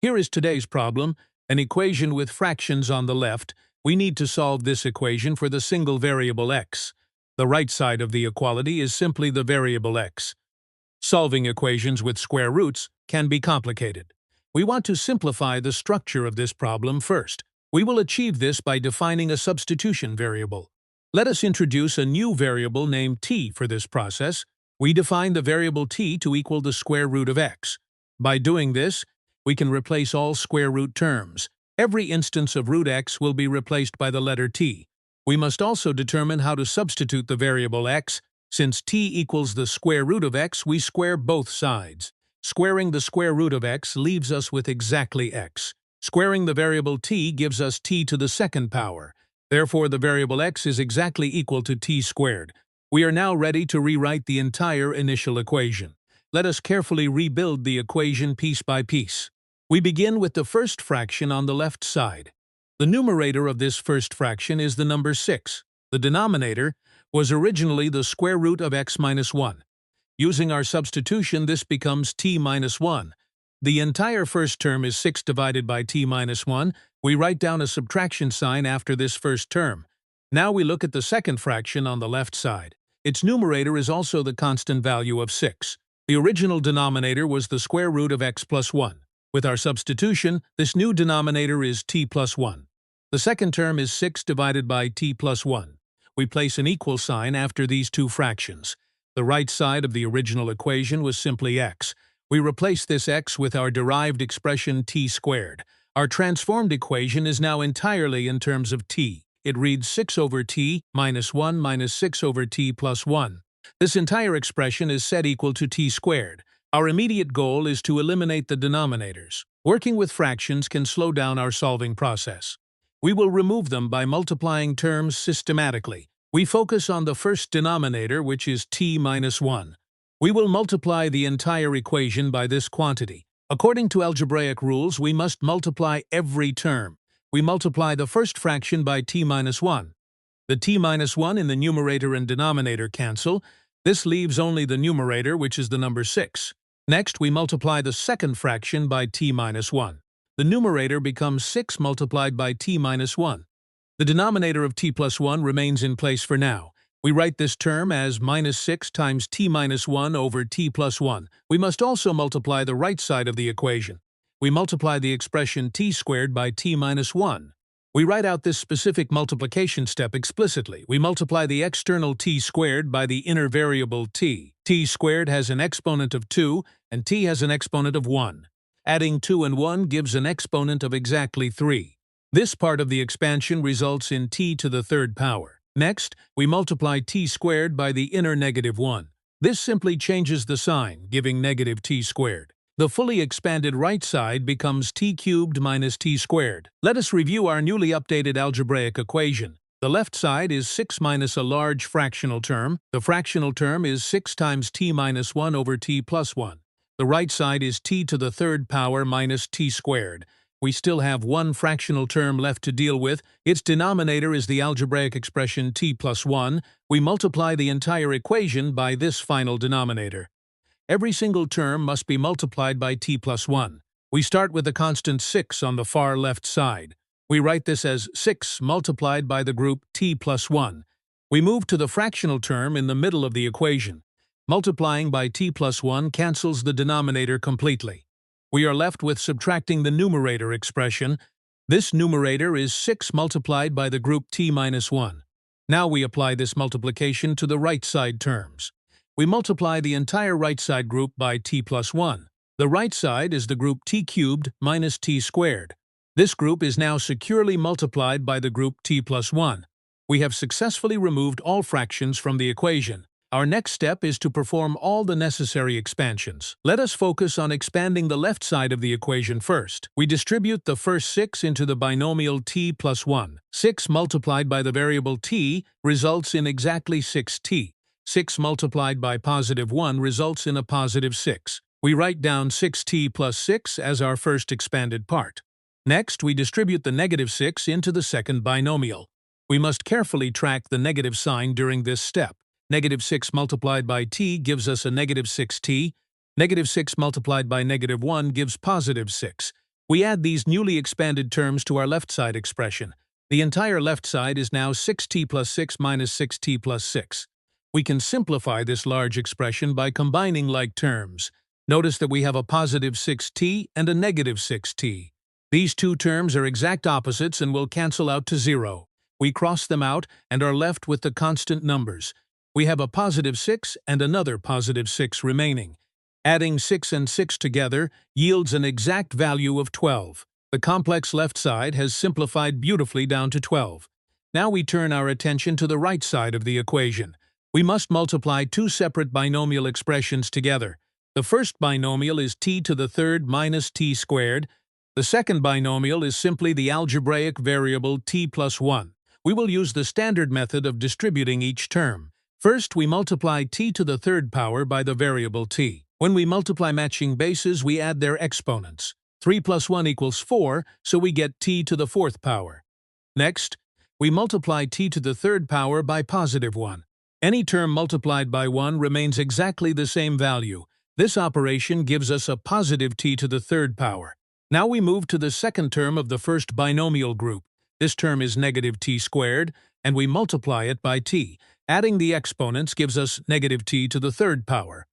Here is today's problem, an equation with fractions on the left. We need to solve this equation for the single variable x. The right side of the equality is simply the variable x. Solving equations with square roots can be complicated. We want to simplify the structure of this problem first. We will achieve this by defining a substitution variable. Let us introduce a new variable named t for this process. We define the variable t to equal the square root of x. By doing this, we can replace all square root terms. Every instance of root x will be replaced by the letter t. We must also determine how to substitute the variable x. Since t equals the square root of x, we square both sides. Squaring the square root of x leaves us with exactly x. Squaring the variable t gives us t to the second power. Therefore, the variable x is exactly equal to t squared. We are now ready to rewrite the entire initial equation. Let us carefully rebuild the equation piece by piece. We begin with the first fraction on the left side. The numerator of this first fraction is the number 6. The denominator was originally the square root of x minus 1. Using our substitution, this becomes t minus 1. The entire first term is 6 divided by t minus 1. We write down a subtraction sign after this first term. Now we look at the second fraction on the left side. Its numerator is also the constant value of 6. The original denominator was the square root of x plus 1. With our substitution, this new denominator is t plus 1. The second term is 6 divided by t plus 1. We place an equal sign after these two fractions. The right side of the original equation was simply x. We replace this x with our derived expression t squared. Our transformed equation is now entirely in terms of t. It reads 6 over t minus 1 minus 6 over t plus 1. This entire expression is set equal to t squared. Our immediate goal is to eliminate the denominators. Working with fractions can slow down our solving process. We will remove them by multiplying terms systematically. We focus on the first denominator, which is t minus 1. We will multiply the entire equation by this quantity. According to algebraic rules, we must multiply every term. We multiply the first fraction by t minus 1. The t minus 1 in the numerator and denominator cancel. This leaves only the numerator, which is the number 6. Next, we multiply the second fraction by t minus 1. The numerator becomes 6 multiplied by t minus 1. The denominator of t plus 1 remains in place for now. We write this term as minus 6 times t minus 1 over t plus 1. We must also multiply the right side of the equation. We multiply the expression t squared by t minus 1. We write out this specific multiplication step explicitly. We multiply the external t squared by the inner variable t. T squared has an exponent of 2, and t has an exponent of 1. Adding 2 and 1 gives an exponent of exactly 3. This part of the expansion results in t to the third power. Next, we multiply t squared by the inner negative 1. This simply changes the sign, giving negative t squared. The fully expanded right side becomes t cubed minus t squared. Let us review our newly updated algebraic equation. The left side is 6 minus a large fractional term. The fractional term is 6 times t minus 1 over t plus 1. The right side is t to the third power minus t squared. We still have one fractional term left to deal with. Its denominator is the algebraic expression t plus 1. We multiply the entire equation by this final denominator. Every single term must be multiplied by t plus 1. We start with the constant 6 on the far left side. We write this as 6 multiplied by the group t plus 1. We move to the fractional term in the middle of the equation. Multiplying by t plus 1 cancels the denominator completely. We are left with subtracting the numerator expression. This numerator is 6 multiplied by the group t minus 1. Now we apply this multiplication to the right side terms. We multiply the entire right side group by t plus 1. The right side is the group t cubed minus t squared. This group is now securely multiplied by the group t plus 1. We have successfully removed all fractions from the equation. Our next step is to perform all the necessary expansions. Let us focus on expanding the left side of the equation first. We distribute the first 6 into the binomial t plus 1. 6 multiplied by the variable t results in exactly 6t. 6 multiplied by positive 1 results in a positive 6. We write down 6t plus 6 as our first expanded part. Next, we distribute the negative 6 into the second binomial. We must carefully track the negative sign during this step. Negative 6 multiplied by t gives us a negative 6t. Negative 6 multiplied by negative 1 gives positive 6. We add these newly expanded terms to our left side expression. The entire left side is now 6t plus 6 minus 6t plus 6. We can simplify this large expression by combining like terms. Notice that we have a positive 6t and a negative 6t. These two terms are exact opposites and will cancel out to 0. We cross them out and are left with the constant numbers. We have a positive 6 and another positive 6 remaining. Adding 6 and 6 together yields an exact value of 12. The complex left side has simplified beautifully down to 12. Now we turn our attention to the right side of the equation. We must multiply two separate binomial expressions together. The first binomial is t to the third minus t squared. The second binomial is simply the algebraic variable t plus 1. We will use the standard method of distributing each term. First, we multiply t to the third power by the variable t. When we multiply matching bases, we add their exponents. 3 plus 1 equals 4, so we get t to the fourth power. Next, we multiply t to the third power by positive 1. Any term multiplied by 1 remains exactly the same value. This operation gives us a positive t to the third power. Now we move to the second term of the first binomial group. This term is negative t squared, and we multiply it by t. Adding the exponents gives us negative t to the third power.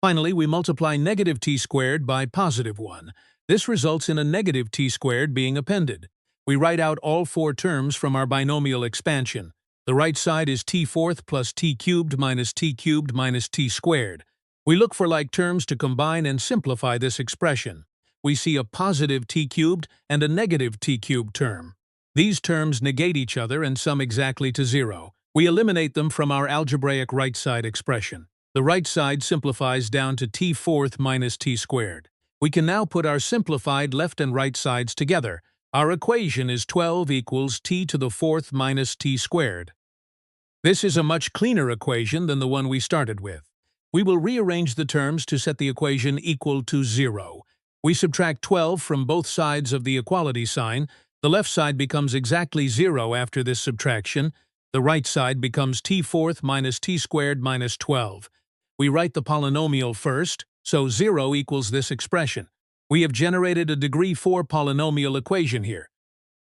Finally, we multiply negative t squared by positive 1. This results in a negative t squared being appended. We write out all four terms from our binomial expansion. The right side is t fourth plus t cubed minus t squared. We look for like terms to combine and simplify this expression. We see a positive t cubed and a negative t cubed term. These terms negate each other and sum exactly to 0. We eliminate them from our algebraic right side expression. The right side simplifies down to t fourth minus t squared. We can now put our simplified left and right sides together. Our equation is 12 equals t to the fourth minus t squared. This is a much cleaner equation than the one we started with. We will rearrange the terms to set the equation equal to 0. We subtract 12 from both sides of the equality sign. The left side becomes exactly 0 after this subtraction. The right side becomes t fourth minus t squared minus 12. We write the polynomial first, so 0 equals this expression. We have generated a degree 4 polynomial equation here.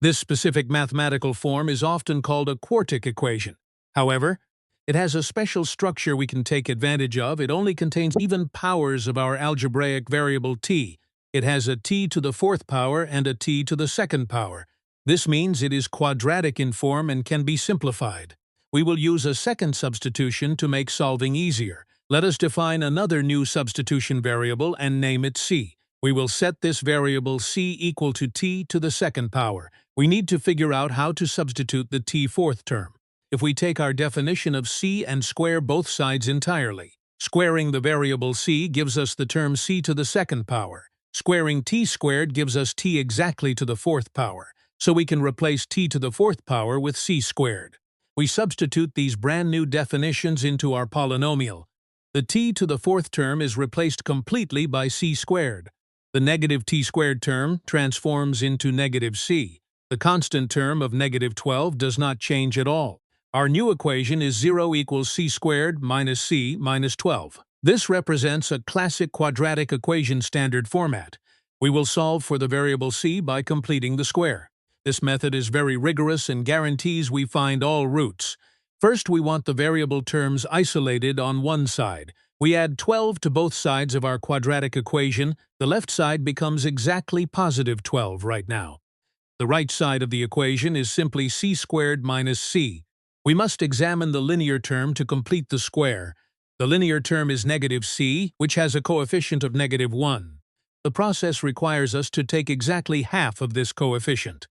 This specific mathematical form is often called a quartic equation. However, it has a special structure we can take advantage of. It only contains even powers of our algebraic variable t. It has a t to the fourth power and a t to the second power. This means it is quadratic in form and can be simplified. We will use a second substitution to make solving easier. Let us define another new substitution variable and name it c. We will set this variable c equal to t to the second power. We need to figure out how to substitute the t fourth term. If we take our definition of c and square both sides entirely, squaring the variable c gives us the term c to the second power. Squaring t squared gives us t exactly to the fourth power, so we can replace t to the fourth power with c squared. We substitute these brand new definitions into our polynomial. The t to the fourth term is replaced completely by c squared. The negative t squared term transforms into negative c. The constant term of negative 12 does not change at all. Our new equation is 0 equals c squared minus c minus 12. This represents a classic quadratic equation standard format. We will solve for the variable c by completing the square. This method is very rigorous and guarantees we find all roots. First, we want the variable terms isolated on one side. We add 12 to both sides of our quadratic equation. The left side becomes exactly positive 12 right now. The right side of the equation is simply c squared minus c. We must examine the linear term to complete the square. The linear term is negative c, which has a coefficient of negative 1. The process requires us to take exactly half of this coefficient.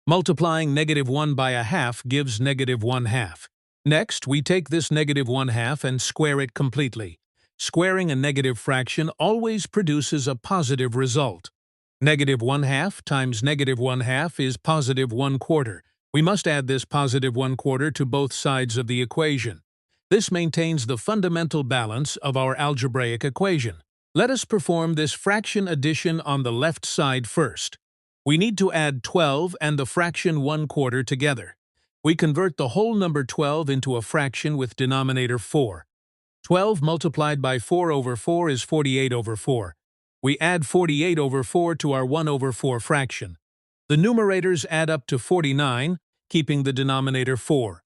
Multiplying negative 1 by a half gives negative 1/2. Next, we take this negative 1/2 and square it completely. Squaring a negative fraction always produces a positive result. Negative 1/2 times negative 1/2 is positive 1/4. We must add this positive 1/4 to both sides of the equation. This maintains the fundamental balance of our algebraic equation. Let us perform this fraction addition on the left side first. We need to add 12 and the fraction 1/4 together. We convert the whole number 12 into a fraction with denominator 4. 12 multiplied by 4 over 4 is 48 over 4. We add 48/4 to our 1/4 fraction. The numerators add up to 49, keeping the denominator 4.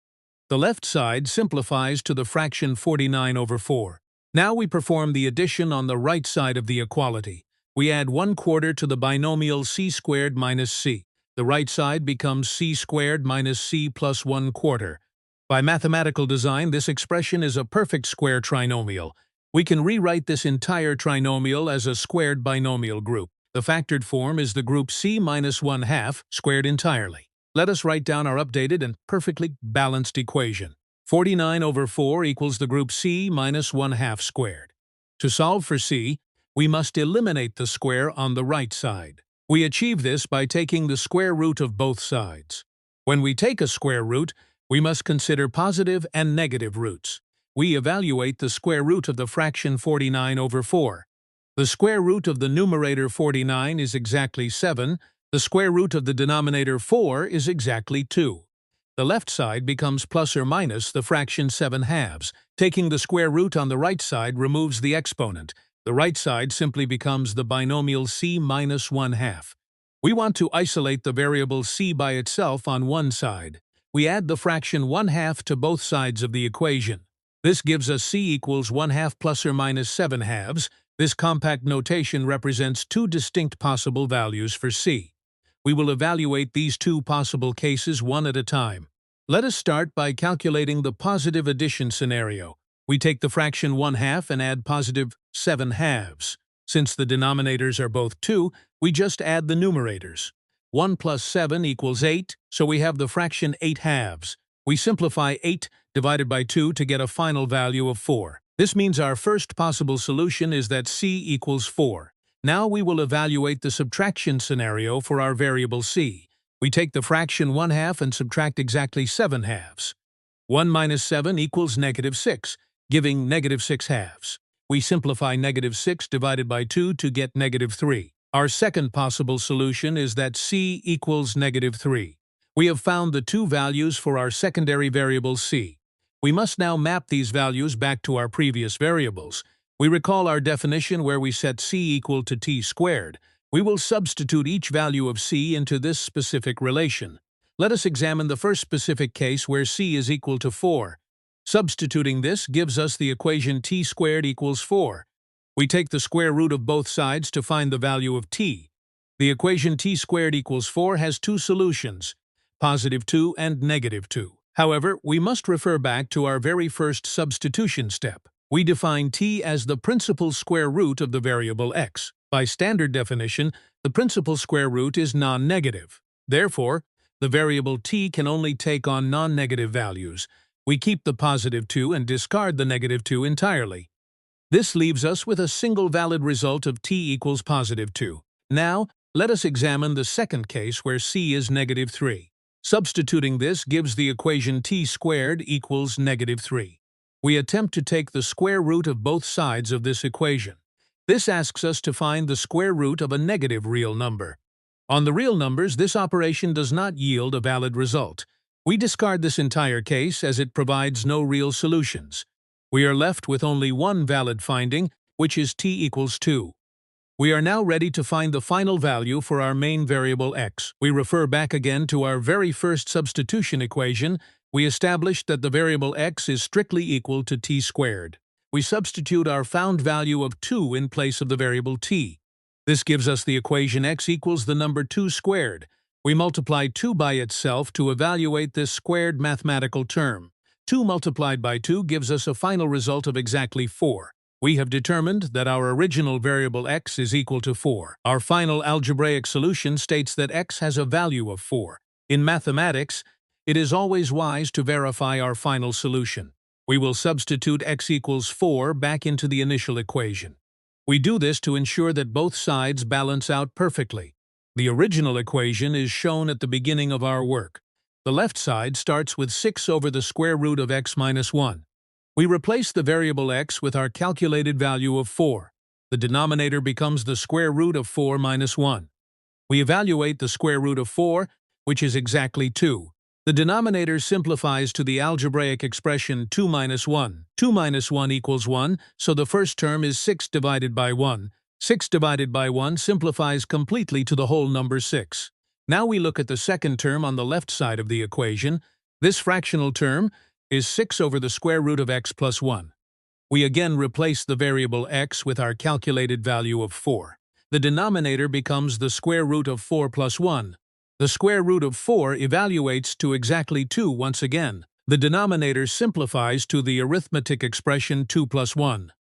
The left side simplifies to the fraction 49/4. Now we perform the addition on the right side of the equality. We add 1/4 to the binomial c squared minus c. The right side becomes c squared minus c plus 1/4. By mathematical design, this expression is a perfect square trinomial. We can rewrite this entire trinomial as a squared binomial group. The factored form is the group c minus 1/2 squared entirely. Let us write down our updated and perfectly balanced equation. 49/4 equals the group c minus 1/2 squared. To solve for c, we must eliminate the square on the right side. We achieve this by taking the square root of both sides. When we take a square root, we must consider positive and negative roots. We evaluate the square root of the fraction 49/4. The square root of the numerator 49 is exactly 7. The square root of the denominator 4 is exactly 2. The left side becomes plus or minus the fraction 7/2. Taking the square root on the right side removes the exponent. The right side simply becomes the binomial c minus 1/2. We want to isolate the variable c by itself on one side. We add the fraction 1/2 to both sides of the equation. This gives us c equals 1/2 plus or minus 7/2. This compact notation represents two distinct possible values for c. We will evaluate these two possible cases one at a time. Let us start by calculating the positive addition scenario. We take the fraction 1/2 and add positive 7/2. Since the denominators are both 2, we just add the numerators. 1 plus 7 equals 8, so we have the fraction 8/2. We simplify 8 divided by 2 to get a final value of 4. This means our first possible solution is that c equals 4. Now we will evaluate the subtraction scenario for our variable c. We take the fraction 1/2 and subtract exactly 7/2. 1 minus 7 equals -6, giving -6/2. We simplify -6 divided by 2 to get -3. Our second possible solution is that c equals -3. We have found the two values for our secondary variable c. We must now map these values back to our previous variables. We recall our definition where we set c equal to t squared. We will substitute each value of c into this specific relation. Let us examine the first specific case where c is equal to 4. Substituting this gives us the equation t squared equals 4. We take the square root of both sides to find the value of t. The equation t squared equals 4 has two solutions, +2 and -2. However, we must refer back to our very first substitution step. We define t as the principal square root of the variable x. By standard definition, the principal square root is non-negative. Therefore, the variable t can only take on non-negative values. We keep the +2 and discard the -2 entirely. This leaves us with a single valid result of t equals +2. Now, let us examine the second case where c is -3. Substituting this gives the equation t squared equals -3. We attempt to take the square root of both sides of this equation. This asks us to find the square root of a negative real number. On the real numbers, this operation does not yield a valid result. We discard this entire case as it provides no real solutions. We are left with only one valid finding, which is t equals 2. We are now ready to find the final value for our main variable x. We refer back again to our very first substitution equation. We established that the variable x is strictly equal to t squared. We substitute our found value of 2 in place of the variable t. This gives us the equation x equals the number 2 squared. We multiply 2 by itself to evaluate this squared mathematical term. 2 multiplied by 2 gives us a final result of exactly 4. We have determined that our original variable x is equal to 4. Our final algebraic solution states that x has a value of 4. In mathematics, it is always wise to verify our final solution. We will substitute x equals 4 back into the initial equation. We do this to ensure that both sides balance out perfectly. The original equation is shown at the beginning of our work. The left side starts with 6 over the square root of x minus 1. We replace the variable x with our calculated value of 4. The denominator becomes the square root of 4 minus 1. We evaluate the square root of 4, which is exactly 2. The denominator simplifies to the algebraic expression 2 minus 1. 2 minus 1 equals 1, so the first term is 6 divided by 1. 6 divided by 1 simplifies completely to the whole number 6. Now we look at the second term on the left side of the equation. This fractional term is 6 over the square root of x plus 1. We again replace the variable x with our calculated value of 4. The denominator becomes the square root of 4 plus 1. The square root of 4 evaluates to exactly 2 once again. The denominator simplifies to the arithmetic expression 2 plus 1.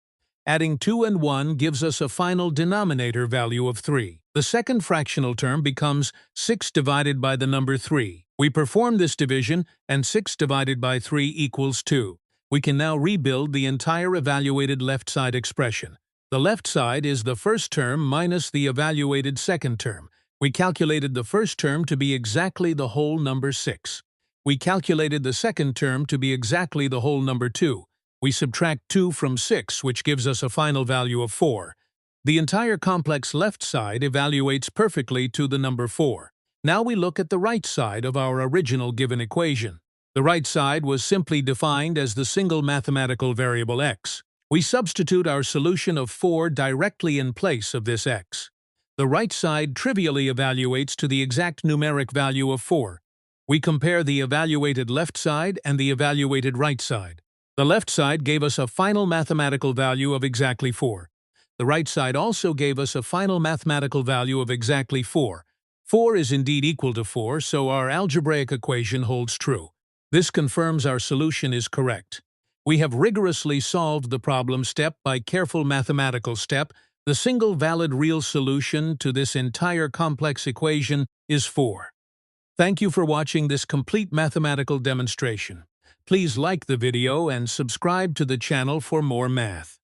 Adding 2 and 1 gives us a final denominator value of 3. The second fractional term becomes 6 divided by the number 3. We perform this division, and 6 divided by 3 equals 2. We can now rebuild the entire evaluated left side expression. The left side is the first term minus the evaluated second term. We calculated the first term to be exactly the whole number 6. We calculated the second term to be exactly the whole number 2. We subtract 2 from 6, which gives us a final value of 4. The entire complex left side evaluates perfectly to the number 4. Now we look at the right side of our original given equation. The right side was simply defined as the single mathematical variable x. We substitute our solution of 4 directly in place of this x. The right side trivially evaluates to the exact numeric value of 4. We compare the evaluated left side and the evaluated right side. The left side gave us a final mathematical value of exactly 4. The right side also gave us a final mathematical value of exactly 4. 4 is indeed equal to 4, so our algebraic equation holds true. This confirms our solution is correct. We have rigorously solved the problem step by careful mathematical step. The single valid real solution to this entire complex equation is 4. Thank you for watching this complete mathematical demonstration. Please like the video and subscribe to the channel for more math.